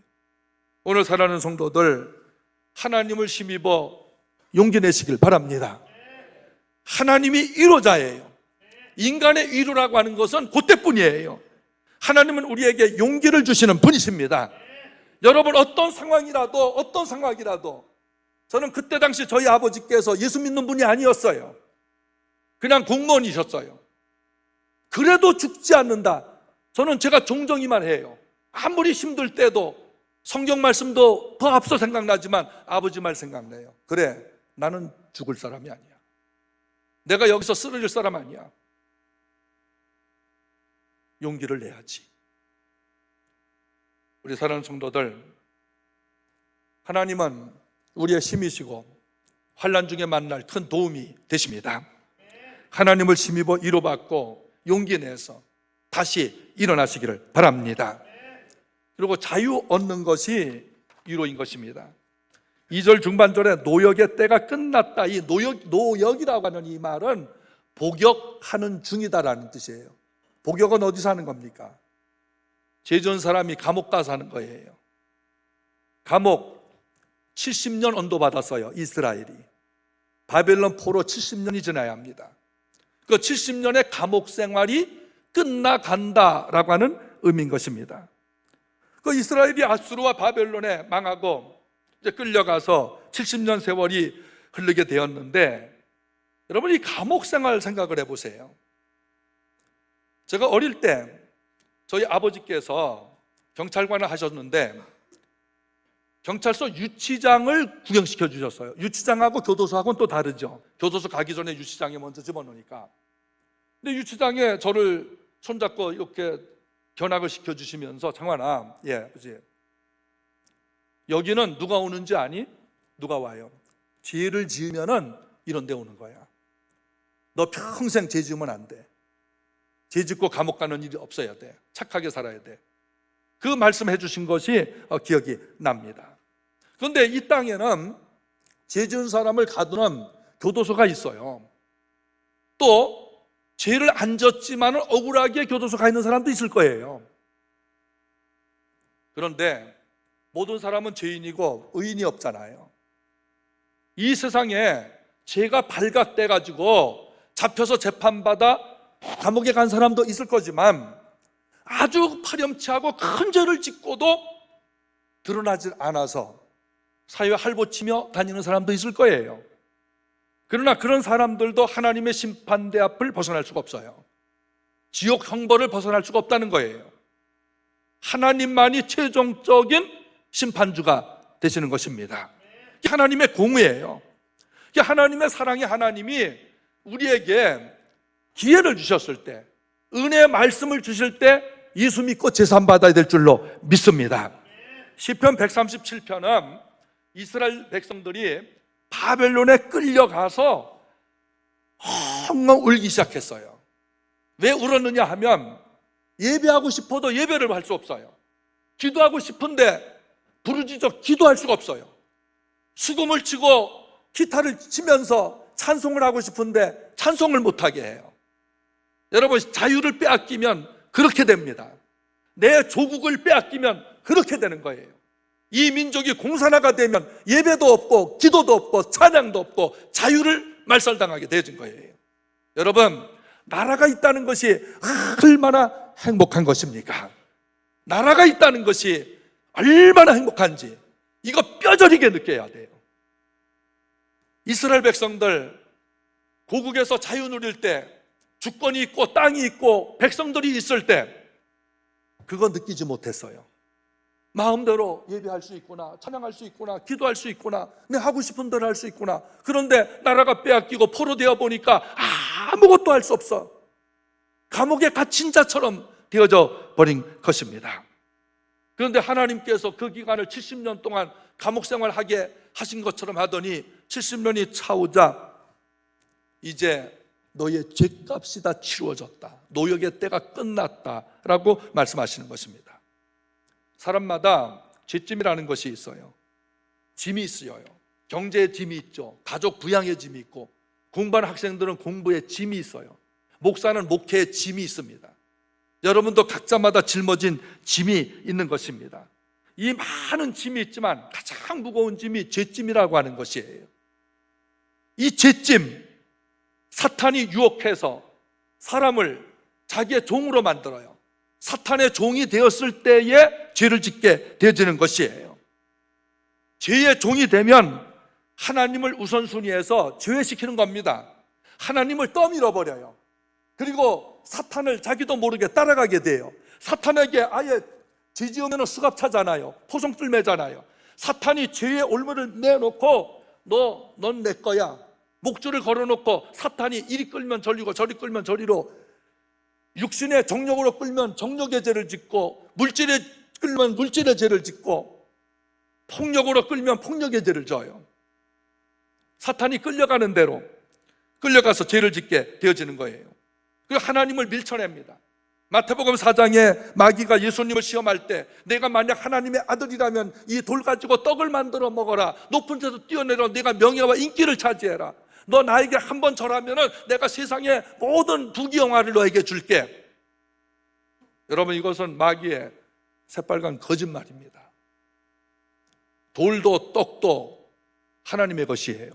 오늘 사랑하는 성도들, 하나님을 힘입어 용기 내시길 바랍니다. 하나님이 위로자예요. 인간의 위로라고 하는 것은 그때뿐이에요. 하나님은 우리에게 용기를 주시는 분이십니다. 여러분, 어떤 상황이라도 저는 그때 당시 저희 아버지께서 예수 믿는 분이 아니었어요. 그냥 공무원이셨어요. 그래도 죽지 않는다. 저는 제가 종정이만 해요. 아무리 힘들 때도 성경 말씀도 더 앞서 생각나지만 아버지 말 생각나요. 그래, 나는 죽을 사람이 아니야. 내가 여기서 쓰러질 사람 아니야. 용기를 내야지. 우리 사랑하는 성도들, 하나님은 우리의 힘이시고 환난 중에 만날 큰 도움이 되십니다. 하나님을 힘입어 위로받고 용기 내서 다시 일어나시기를 바랍니다. 그리고 자유 얻는 것이 위로인 것입니다. 2절 중반절에 노역의 때가 끝났다. 이 노역이라고 하는 이 말은 복역하는 중이다라는 뜻이에요. 복역은 어디서 하는 겁니까? 죄 지은 사람이 감옥 가서 하는 거예요. 감옥 70년 언도 받았어요, 이스라엘이. 바벨론 포로 70년이 지나야 합니다. 그 70년의 감옥 생활이 끝나간다라고 하는 의미인 것입니다. 그 이스라엘이 아수르와 바벨론에 망하고 이제 끌려가서 70년 세월이 흐르게 되었는데, 여러분, 이 감옥 생활 생각을 해보세요. 제가 어릴 때 저희 아버지께서 경찰관을 하셨는데 경찰서 유치장을 구경시켜 주셨어요. 유치장하고 교도소하고는 또 다르죠. 교도소 가기 전에 유치장에 먼저 집어넣으니까. 근데 유치장에 저를 손잡고 이렇게 견학을 시켜주시면서, 장환아, 그치? 여기는 누가 오는지 아니? 누가 와요? 죄를 지으면은 이런 데 오는 거야. 너 평생 죄 지으면 안 돼. 죄 짓고 감옥 가는 일이 없어야 돼. 착하게 살아야 돼. 그 말씀해 주신 것이 기억이 납니다. 그런데 이 땅에는 죄 지은 사람을 가두는 교도소가 있어요. 또 죄를 안 졌지만 억울하게 교도소 가 있는 사람도 있을 거예요. 그런데 모든 사람은 죄인이고 의인이 없잖아요. 이 세상에 죄가 발각돼 가지고 잡혀서 재판받아 감옥에 간 사람도 있을 거지만, 아주 파렴치하고 큰 죄를 짓고도 드러나질 않아서 사회에 할보치며 다니는 사람도 있을 거예요. 그러나 그런 사람들도 하나님의 심판대 앞을 벗어날 수가 없어요. 지옥 형벌을 벗어날 수가 없다는 거예요. 하나님만이 최종적인 심판주가 되시는 것입니다. 이게 하나님의 공의예요. 이게 하나님의 사랑의 하나님이 우리에게 기회를 주셨을 때, 은혜의 말씀을 주실 때 예수 믿고 제산 받아야 될 줄로 믿습니다. 시편 137편은 이스라엘 백성들이 바벨론에 끌려가서 엉엉 울기 시작했어요. 왜 울었느냐 하면, 예배하고 싶어도 예배를 할 수 없어요. 기도하고 싶은데 부르짖어 기도할 수가 없어요. 수금을 치고 기타를 치면서 찬송을 하고 싶은데 찬송을 못하게 해요. 여러분, 자유를 빼앗기면 그렇게 됩니다. 내 조국을 빼앗기면 그렇게 되는 거예요. 이 민족이 공산화가 되면 예배도 없고 기도도 없고 찬양도 없고 자유를 말살당하게 되어진 거예요. 여러분, 나라가 있다는 것이 얼마나 행복한 것입니까? 나라가 있다는 것이 얼마나 행복한지 이거 뼈저리게 느껴야 돼요. 이스라엘 백성들 고국에서 자유 누릴 때, 주권이 있고 땅이 있고 백성들이 있을 때 그거 느끼지 못했어요. 마음대로 예배할 수 있구나, 찬양할 수 있구나, 기도할 수 있구나, 내 하고 싶은 대로 할 수 있구나. 그런데 나라가 빼앗기고 포로되어 보니까 아무것도 할 수 없어. 감옥에 갇힌 자처럼 되어져 버린 것입니다. 그런데 하나님께서 그 기간을 70년 동안 감옥 생활하게 하신 것처럼 하더니 70년이 차오자 이제 너의 죄값이 다 치루어졌다. 노역의 때가 끝났다라고 말씀하시는 것입니다. 사람마다 죄짐이라는 것이 있어요. 짐이 있어요. 경제의 짐이 있죠. 가족 부양의 짐이 있고, 공부하는 학생들은 공부의 짐이 있어요. 목사는 목회의 짐이 있습니다. 여러분도 각자마다 짊어진 짐이 있는 것입니다. 이 많은 짐이 있지만 가장 무거운 짐이 죄짐이라고 하는 것이에요. 이 죄짐, 사탄이 유혹해서 사람을 자기의 종으로 만들어요. 사탄의 종이 되었을 때에 죄를 짓게 되어지는 것이에요. 죄의 종이 되면 하나님을 우선순위해서 죄시키는 겁니다. 하나님을 떠밀어 버려요. 그리고 사탄을 자기도 모르게 따라가게 돼요. 사탄에게 아예 죄 지으면 수갑차잖아요. 포성줄 매잖아요. 사탄이 죄의 올무를 내놓고 넌 내 거야. 목줄을 걸어놓고 사탄이 이리 끌면 저리고 저리 끌면 저리로, 육신의 정욕으로 끌면 정욕의 죄를 짓고, 물질에 끌면 물질의 죄를 짓고, 폭력으로 끌면 폭력의 죄를 져요. 사탄이 끌려가는 대로 끌려가서 죄를 짓게 되어지는 거예요. 그리고 하나님을 밀쳐냅니다. 마태복음 4장에 마귀가 예수님을 시험할 때, 내가 만약 하나님의 아들이라면 이 돌 가지고 떡을 만들어 먹어라. 높은 데서 뛰어내려 내가 명예와 인기를 차지해라. 너 나에게 한 번 절하면 내가 세상의 모든 부귀영화를 너에게 줄게. 여러분, 이것은 마귀의 새빨간 거짓말입니다. 돌도 떡도 하나님의 것이에요.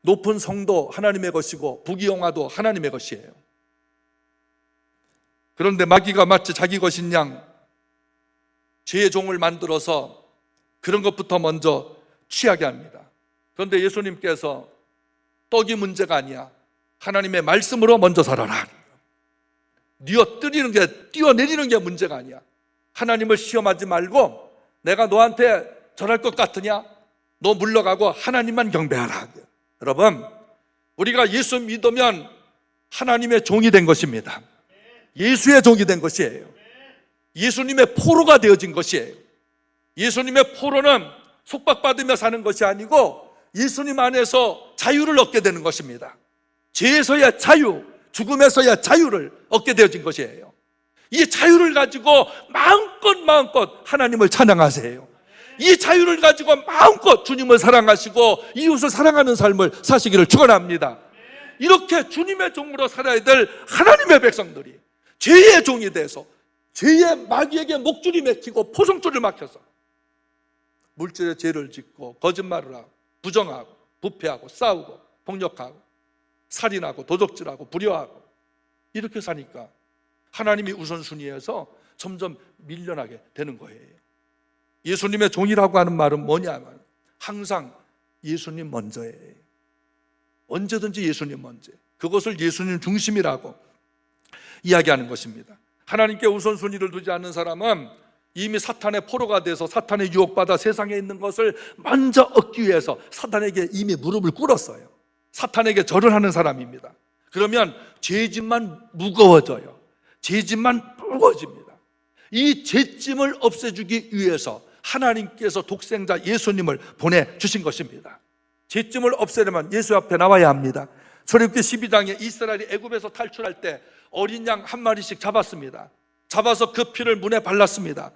높은 성도 하나님의 것이고 부귀영화도 하나님의 것이에요. 그런데 마귀가 마치 자기 것인 양 죄의 종을 만들어서 그런 것부터 먼저 취하게 합니다. 그런데 예수님께서 떡이 문제가 아니야. 하나님의 말씀으로 먼저 살아라. 뛰어내리는 게 문제가 아니야. 하나님을 시험하지 말고, 내가 너한테 절할 것 같으냐? 너 물러가고 하나님만 경배하라. 여러분, 우리가 예수 믿으면 하나님의 종이 된 것입니다. 예수의 종이 된 것이에요. 예수님의 포로가 되어진 것이에요. 예수님의 포로는 속박받으며 사는 것이 아니고 예수님 안에서 자유를 얻게 되는 것입니다. 죄에서야 자유, 죽음에서야 자유를 얻게 되어진 것이에요. 이 자유를 가지고 마음껏 하나님을 찬양하세요. 이 자유를 가지고 마음껏 주님을 사랑하시고 이웃을 사랑하는 삶을 사시기를 축원합니다. 이렇게 주님의 종으로 살아야 될 하나님의 백성들이 죄의 종이 돼서 죄의 마귀에게 목줄이 맥히고 포성줄을 막혀서 물질의 죄를 짓고 거짓말을 하고 부정하고 부패하고 싸우고 폭력하고 살인하고 도적질하고 불효하고 이렇게 사니까 하나님이 우선순위에서 점점 밀려나게 되는 거예요. 예수님의 종이라고 하는 말은 뭐냐면 항상 예수님 먼저예요. 언제든지 예수님 먼저. 그것을 예수님 중심이라고 이야기하는 것입니다. 하나님께 우선순위를 두지 않는 사람은 이미 사탄의 포로가 돼서 사탄의 유혹받아 세상에 있는 것을 먼저 얻기 위해서 사탄에게 이미 무릎을 꿇었어요. 사탄에게 절을 하는 사람입니다. 그러면 죄짐만 무거워져요. 죄짐만 무거워집니다. 이 죄짐을 없애주기 위해서 하나님께서 독생자 예수님을 보내주신 것입니다. 죄짐을 없애려면 예수 앞에 나와야 합니다. 출애굽기 12장에 이스라엘이 애굽에서 탈출할 때 어린 양 한 마리씩 잡았습니다. 잡아서 그 피를 문에 발랐습니다.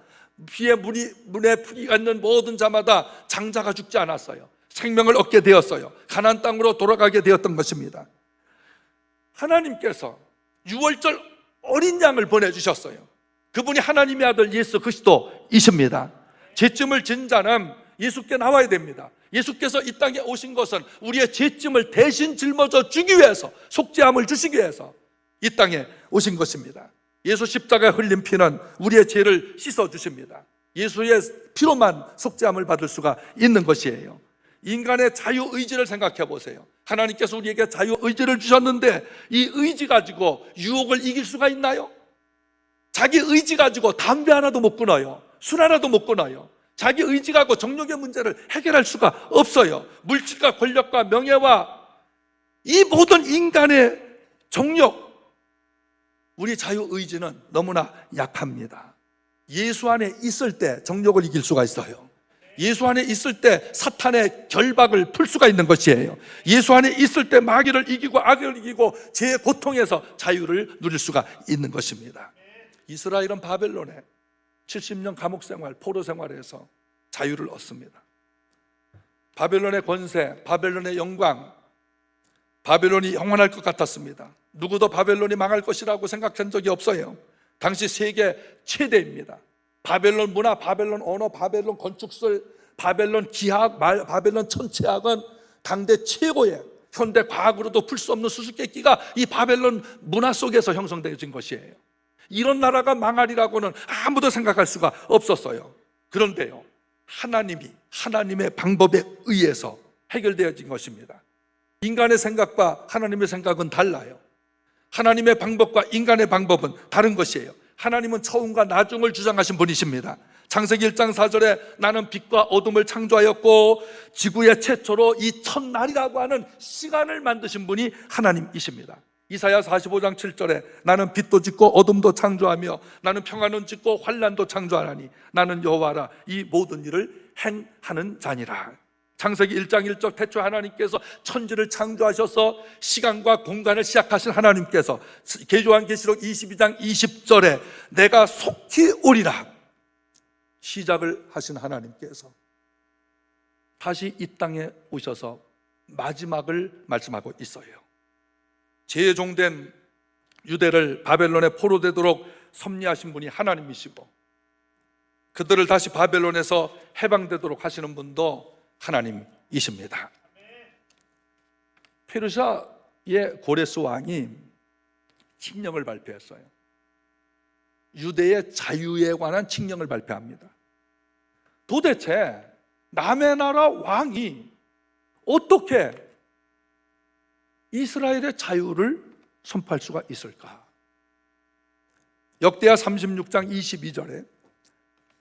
문에 피가 있는 모든 자마다 장자가 죽지 않았어요. 생명을 얻게 되었어요. 가나안 땅으로 돌아가게 되었던 것입니다. 하나님께서 6월절 어린 양을 보내주셨어요. 그분이 하나님의 아들 예수 그리스도이십니다. 죄짐을 진 자는 예수께 나와야 됩니다. 예수께서 이 땅에 오신 것은 우리의 죄짐을 대신 짊어져 주기 위해서, 속죄함을 주시기 위해서 이 땅에 오신 것입니다. 예수 십자가에 흘린 피는 우리의 죄를 씻어주십니다. 예수의 피로만 속죄함을 받을 수가 있는 것이에요. 인간의 자유의지를 생각해 보세요. 하나님께서 우리에게 자유의지를 주셨는데 이 의지 가지고 유혹을 이길 수가 있나요? 자기 의지 가지고 담배 하나도 못 끊어요. 술 하나도 못 끊어요. 자기 의지 가지고 정욕의 문제를 해결할 수가 없어요. 물질과 권력과 명예와 이 모든 인간의 정욕, 우리 자유의지는 너무나 약합니다. 예수 안에 있을 때 정욕을 이길 수가 있어요. 예수 안에 있을 때 사탄의 결박을 풀 수가 있는 것이에요. 예수 안에 있을 때 마귀를 이기고 악을 이기고 죄의 고통에서 자유를 누릴 수가 있는 것입니다. 이스라엘은 바벨론에 70년 감옥 생활, 포로 생활에서 자유를 얻습니다. 바벨론의 권세, 바벨론의 영광, 바벨론이 영원할 것 같았습니다. 누구도 바벨론이 망할 것이라고 생각한 적이 없어요. 당시 세계 최대입니다. 바벨론 문화, 바벨론 언어, 바벨론 건축술, 바벨론 기하학, 바벨론 천체학은 당대 최고의 현대 과학으로도 풀 수 없는 수수께끼가 이 바벨론 문화 속에서 형성되어진 것이에요. 이런 나라가 망하리라고는 아무도 생각할 수가 없었어요. 그런데요, 하나님의 방법에 의해서 해결되어진 것입니다. 인간의 생각과 하나님의 생각은 달라요. 하나님의 방법과 인간의 방법은 다른 것이에요. 하나님은 처음과 나중을 주장하신 분이십니다. 창세기 1장 4절에 나는 빛과 어둠을 창조하였고 지구의 최초로 이 첫날이라고 하는 시간을 만드신 분이 하나님이십니다. 이사야 45장 7절에 나는 빛도 짓고 어둠도 창조하며 나는 평안은 짓고 환난도 창조하나니 나는 여호와라 이 모든 일을 행하는 자니라. 창세기 1장 1절 태초에 하나님께서 천지를 창조하셔서 시간과 공간을 시작하신 하나님께서 요한계시록 22장 20절에 내가 속히 오리라 시작을 하신 하나님께서 다시 이 땅에 오셔서 마지막을 말씀하고 있어요. 재종된 유대를 바벨론에 포로되도록 섭리하신 분이 하나님이시고 그들을 다시 바벨론에서 해방되도록 하시는 분도 하나님이십니다. 페르시아의 고레스 왕이 칙령을 발표했어요. 유대의 자유에 관한 칙령을 발표합니다. 도대체 남의 나라 왕이 어떻게 이스라엘의 자유를 선포할 수가 있을까? 역대하 36장 22절에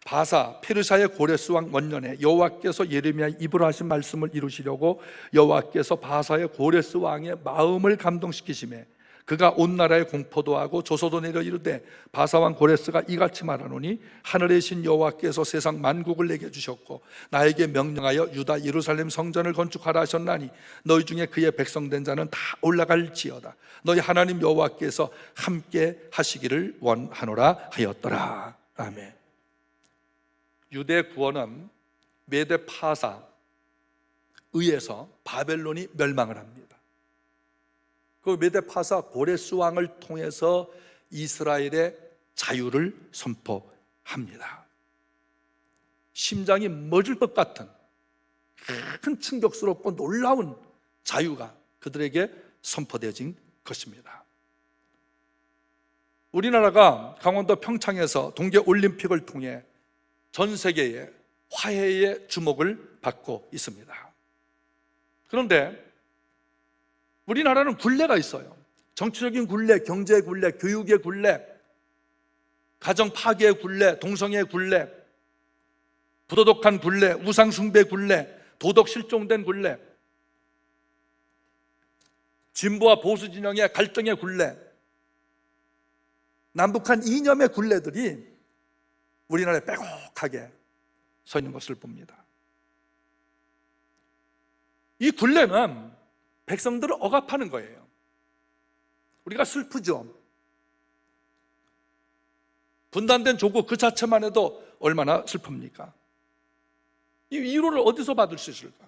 바사 페르시아의 고레스 왕 원년에 여호와께서 예레미야의 입으로 하신 말씀을 이루시려고 여호와께서 바사의 고레스 왕의 마음을 감동시키시매 그가 온 나라에 공포도 하고 조소도 내려 이르되 바사 왕 고레스가 이같이 말하노니 하늘의 신 여호와께서 세상 만국을 내게 주셨고 나에게 명령하여 유다 예루살렘 성전을 건축하라 하셨나니 너희 중에 그의 백성된 자는 다 올라갈지어다. 너희 하나님 여호와께서 함께 하시기를 원하노라 하였더라. 아멘. 유대 구원은 메데 파사 의해서 바벨론이 멸망을 합니다. 그 메데 파사 고레스 왕을 통해서 이스라엘의 자유를 선포합니다. 심장이 멎을 것 같은 큰 충격스럽고 놀라운 자유가 그들에게 선포되어진 것입니다. 우리나라가 강원도 평창에서 동계올림픽을 통해 전 세계의 화해의 주목을 받고 있습니다. 그런데 우리나라는 굴레가 있어요. 정치적인 굴레, 경제 굴레, 교육의 굴레, 가정 파괴의 굴레, 동성애의 굴레, 부도덕한 굴레, 우상 숭배 굴레, 도덕 실종된 굴레, 진보와 보수 진영의 갈등의 굴레, 남북한 이념의 굴레들이 우리나라에 빼곡하게 서 있는 것을 봅니다. 이 굴레는 백성들을 억압하는 거예요. 우리가 슬프죠. 분단된 조국 그 자체만 해도 얼마나 슬픕니까? 이 위로를 어디서 받을 수 있을까?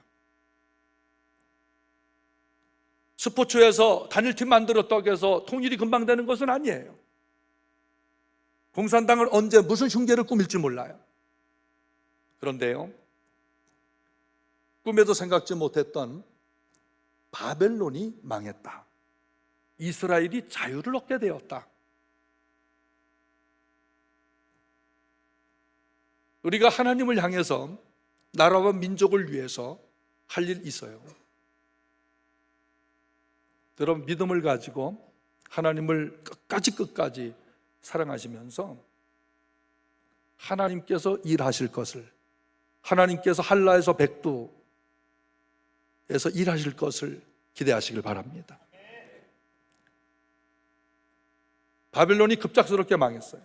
스포츠에서 단일팀 만들었다고 해서 통일이 금방 되는 것은 아니에요. 공산당을 언제 무슨 흉계를 꾸밀지 몰라요. 그런데요, 꿈에도 생각지 못했던 바벨론이 망했다. 이스라엘이 자유를 얻게 되었다. 우리가 하나님을 향해서 나라와 민족을 위해서 할 일 있어요. 여러분, 믿음을 가지고 하나님을 끝까지 사랑하시면서 하나님께서 일하실 것을, 하나님께서 한라에서 백두에서 일하실 것을 기대하시길 바랍니다. 바벨론이 급작스럽게 망했어요.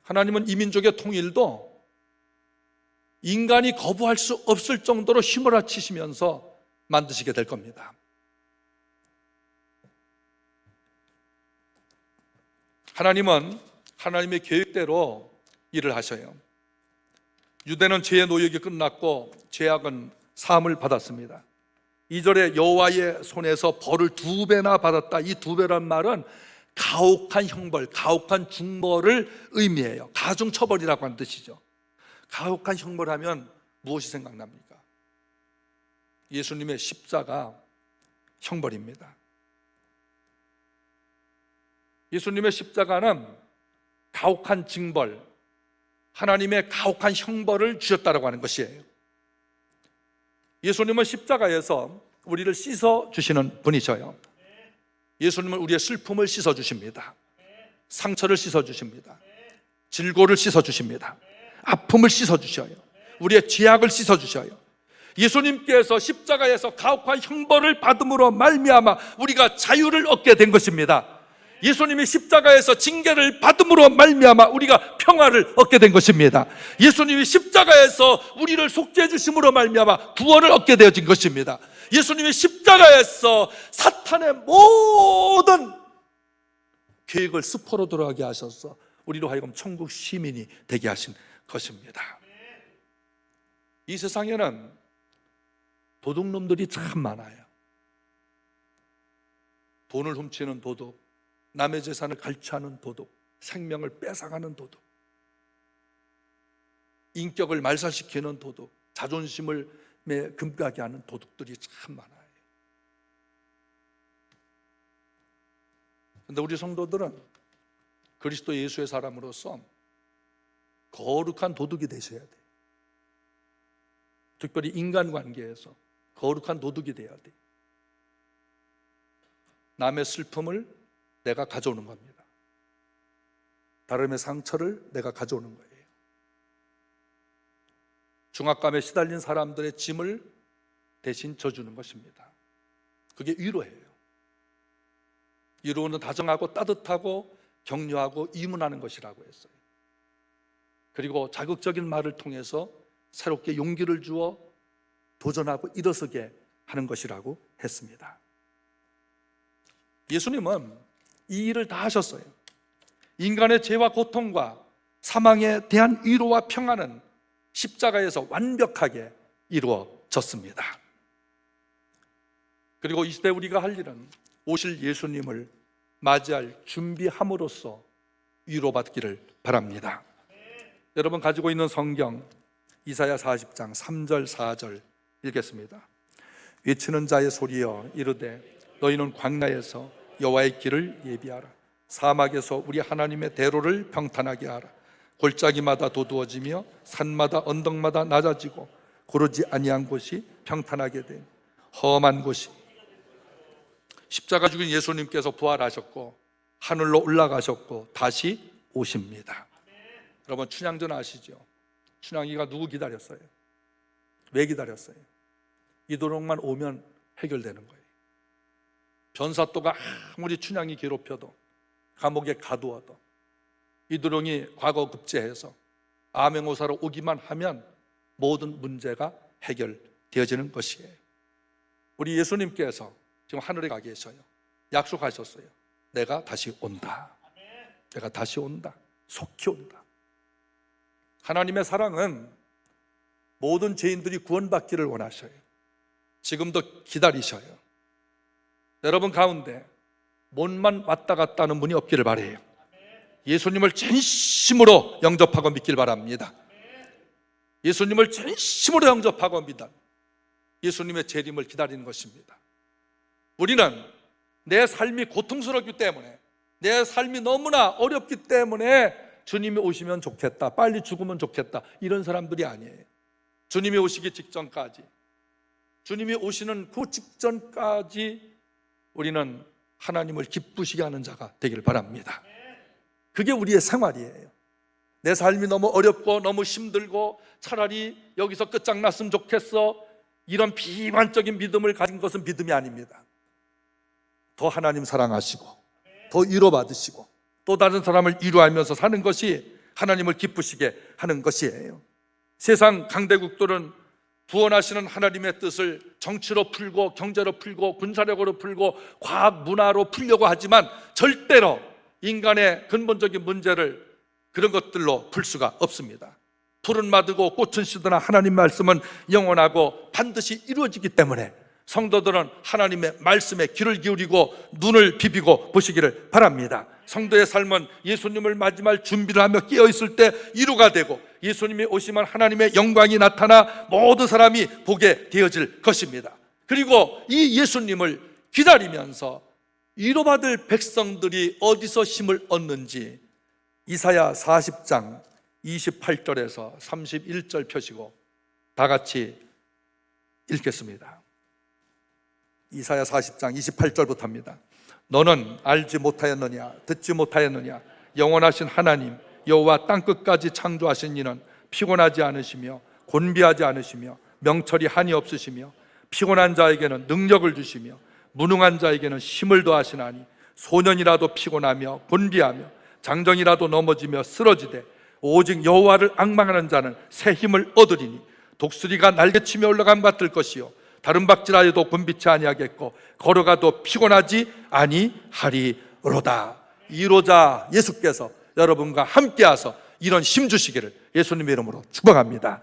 하나님은 이 민족의 통일도 인간이 거부할 수 없을 정도로 휘몰아치시면서 만드시게 될 겁니다. 하나님은 하나님의 계획대로 일을 하셔요. 유대는 죄의 노역이 끝났고 죄악은 사함을 받았습니다. 2절에 여호와의 손에서 벌을 2배나 받았다. 이 2배란 말은 가혹한 형벌, 가혹한 중벌을 의미해요. 가중처벌이라고 하는 뜻이죠. 가혹한 형벌하면 무엇이 생각납니까? 예수님의 십자가 형벌입니다. 예수님의 십자가는 가혹한 징벌, 하나님의 가혹한 형벌을 주셨다고 하는 것이에요. 예수님은 십자가에서 우리를 씻어주시는 분이셔요. 예수님은 우리의 슬픔을 씻어주십니다. 상처를 씻어주십니다. 질고를 씻어주십니다. 아픔을 씻어주셔요. 우리의 죄악을 씻어주셔요. 예수님께서 십자가에서 가혹한 형벌을 받음으로 말미암아 우리가 자유를 얻게 된 것입니다. 예수님이 십자가에서 징계를 받음으로 말미암아 우리가 평화를 얻게 된 것입니다. 예수님이 십자가에서 우리를 속죄해 주심으로 말미암아 구원을 얻게 되어진 것입니다. 예수님이 십자가에서 사탄의 모든 계획을 수포로 돌아가게 하셔서 우리로 하여금 천국 시민이 되게 하신 것입니다. 이 세상에는 도둑놈들이 참 많아요. 돈을 훔치는 도둑, 남의 재산을 갈취하는 도둑, 생명을 뺏어가는 도둑, 인격을 말살시키는 도둑, 자존심을 금가게 하는 도둑들이 참 많아요. 그런데 우리 성도들은 그리스도 예수의 사람으로서 거룩한 도둑이 되셔야 돼요. 특별히 인간관계에서 거룩한 도둑이 돼야 돼요. 남의 슬픔을 내가 가져오는 겁니다. 다름의 상처를 내가 가져오는 거예요. 중압감에 시달린 사람들의 짐을 대신 져주는 것입니다. 그게 위로예요. 위로는 다정하고 따뜻하고 격려하고 이문하는 것이라고 했어요. 그리고 자극적인 말을 통해서 새롭게 용기를 주어 도전하고 일어서게 하는 것이라고 했습니다. 예수님은 이 일을 다 하셨어요. 인간의 죄와 고통과 사망에 대한 위로와 평안은 십자가에서 완벽하게 이루어졌습니다. 그리고 이 시대 우리가 할 일은 오실 예수님을 맞이할 준비함으로써 위로받기를 바랍니다. 여러분 가지고 있는 성경 이사야 40장 3절 4절 읽겠습니다. 외치는 자의 소리여 이르되 너희는 광야에서 여호와의 길을 예비하라. 사막에서 우리 하나님의 대로를 평탄하게 하라. 골짜기마다 도두어지며 산마다 언덕마다 낮아지고 고르지 아니한 곳이 평탄하게 된 험한 곳이. 십자가 죽인 예수님께서 부활하셨고 하늘로 올라가셨고 다시 오십니다. 여러분 춘향전 아시죠? 춘향이가 누구 기다렸어요? 왜 기다렸어요? 이도록만 오면 해결되는 거예요. 변사또가 아무리 춘향이 괴롭혀도 감옥에 가두어도 이도령이 과거 급제해서 암행어사로 오기만 하면 모든 문제가 해결되어지는 것이에요. 우리 예수님께서 지금 하늘에 가 계셔요. 약속하셨어요. 내가 다시 온다. 내가 다시 온다. 속히 온다. 하나님의 사랑은 모든 죄인들이 구원받기를 원하셔요. 지금도 기다리셔요. 여러분 가운데 몸만 왔다 갔다 하는 분이 없기를 바라요. 예수님을 진심으로 영접하고 믿길 바랍니다. 예수님을 진심으로 영접하고 믿어 예수님의 재림을 기다리는 것입니다. 우리는 내 삶이 고통스럽기 때문에, 내 삶이 너무나 어렵기 때문에 주님이 오시면 좋겠다, 빨리 죽으면 좋겠다, 이런 사람들이 아니에요. 주님이 오시기 직전까지, 주님이 오시는 그 직전까지 우리는 하나님을 기쁘시게 하는 자가 되길 바랍니다. 그게 우리의 생활이에요. 내 삶이 너무 어렵고 너무 힘들고 차라리 여기서 끝장났으면 좋겠어, 이런 비관적인 믿음을 가진 것은 믿음이 아닙니다. 더 하나님 사랑하시고 더 위로받으시고 또 다른 사람을 위로하면서 사는 것이 하나님을 기쁘시게 하는 것이에요. 세상 강대국들은 구원하시는 하나님의 뜻을 정치로 풀고 경제로 풀고 군사력으로 풀고 과학 문화로 풀려고 하지만 절대로 인간의 근본적인 문제를 그런 것들로 풀 수가 없습니다. 풀은 마르고 꽃은 시드나 하나님 말씀은 영원하고 반드시 이루어지기 때문에 성도들은 하나님의 말씀에 귀를 기울이고 눈을 비비고 보시기를 바랍니다. 성도의 삶은 예수님을 맞이할 준비를 하며 깨어있을 때 이루가 되고 예수님이 오시면 하나님의 영광이 나타나 모든 사람이 보게 되어질 것입니다. 그리고 이 예수님을 기다리면서 위로받을 백성들이 어디서 힘을 얻는지 이사야 40장 28절에서 31절 펴시고 다 같이 읽겠습니다. 이사야 40장 28절부터입니다. 너는 알지 못하였느냐 듣지 못하였느냐 영원하신 하나님 여호와 땅끝까지 창조하신 이는 피곤하지 않으시며 곤비하지 않으시며 명철이 한이 없으시며 피곤한 자에게는 능력을 주시며 무능한 자에게는 힘을 더하시나니 소년이라도 피곤하며 곤비하며 장정이라도 넘어지며 쓰러지되 오직 여호와를 앙망하는 자는 새 힘을 얻으리니 독수리가 날개치며 올라감 같을 것이요 다른 박질하여도 곤비치 아니하겠고 걸어가도 피곤하지 아니하리로다. 이로자 예수께서 여러분과 함께하서 이런 힘 주시기를 예수님의 이름으로 축복합니다.